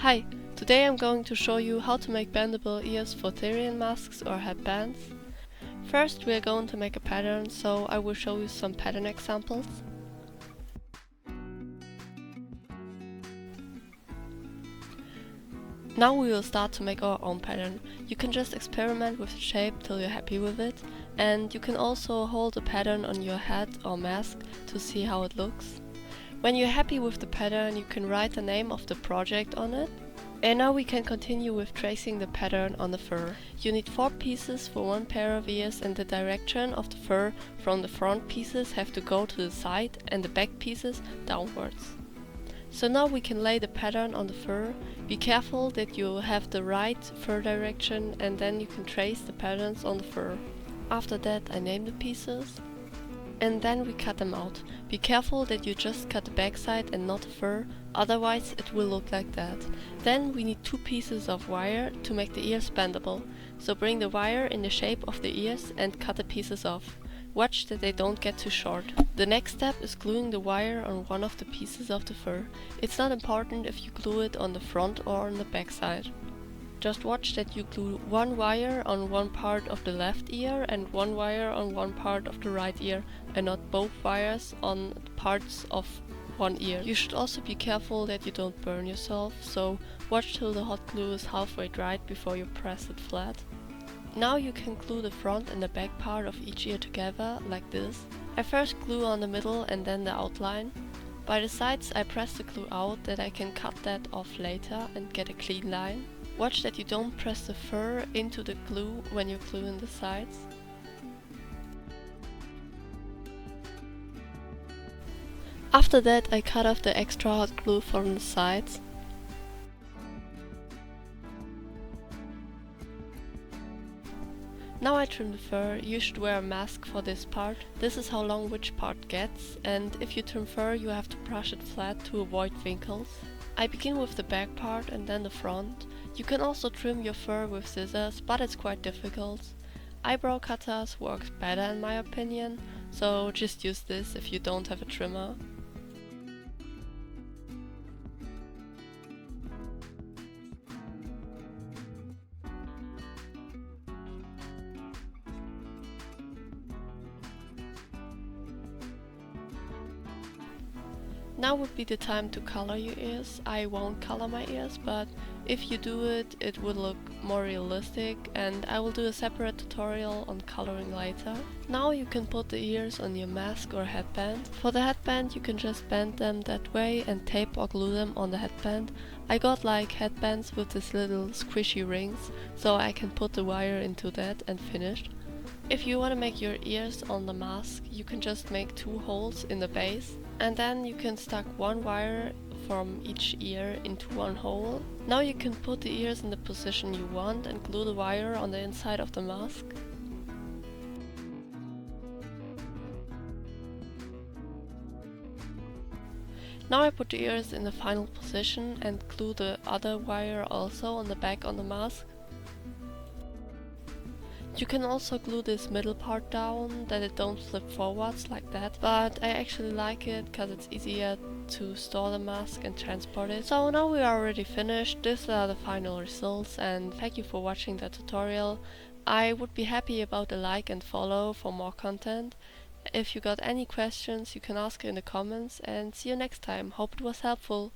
Hi, today I'm going to show you how to make bendable ears for Therian masks or headbands. First we are going to make a pattern, so I will show you some pattern examples. Now we will start to make our own pattern. You can just experiment with the shape till you're happy with it, and you can also hold the pattern on your head or mask to see how it looks. When you're happy with the pattern, you can write the name of the project on it. And now we can continue with tracing the pattern on the fur. You need 4 pieces for one pair of ears, and the direction of the fur from the front pieces have to go to the side and the back pieces downwards. So now we can lay the pattern on the fur. Be careful that you have the right fur direction, and then you can trace the patterns on the fur. After that I name the pieces. And then we cut them out. Be careful that you just cut the backside and not the fur, otherwise it will look like that. Then we need 2 pieces of wire to make the ears bendable. So bring the wire in the shape of the ears and cut the pieces off. Watch that they don't get too short. The next step is gluing the wire on one of the pieces of the fur. It's not important if you glue it on the front or on the back side. Just watch that you glue one wire on one part of the left ear and one wire on one part of the right ear, and not both wires on parts of one ear. You should also be careful that you don't burn yourself, so watch till the hot glue is halfway dried before you press it flat. Now you can glue the front and the back part of each ear together, like this. I first glue on the middle and then the outline. By the sides I press the glue out that I can cut that off later and get a clean line. Watch that you don't press the fur into the glue when you glue in the sides. After that I cut off the extra hot glue from the sides. Now I trim the fur. You should wear a mask for this part. This is how long which part gets, and if you trim fur you have to brush it flat to avoid wrinkles. I begin with the back part and then the front. You can also trim your fur with scissors, but it's quite difficult. Eyebrow cutters works better in my opinion, so just use this if you don't have a trimmer. Now would be the time to color your ears. I won't color my ears, but if you do it, it would look more realistic, and I will do a separate tutorial on coloring later. Now you can put the ears on your mask or headband. For the headband you can just bend them that way and tape or glue them on the headband. I got like headbands with these little squishy rings, so I can put the wire into that and finish. If you want to make your ears on the mask, you can just make 2 holes in the base, and then you can stuck one wire from each ear into one hole. Now you can put the ears in the position you want and glue the wire on the inside of the mask. Now I put the ears in the final position and glue the other wire also on the back on the mask. You can also glue this middle part down, that it don't flip forwards like that, but I actually like it because it's easier to store the mask and transport it. So now we are already finished. These are the final results, and thank you for watching the tutorial. I would be happy about a like and follow for more content. If you got any questions you can ask in the comments, and see you next time. Hope it was helpful.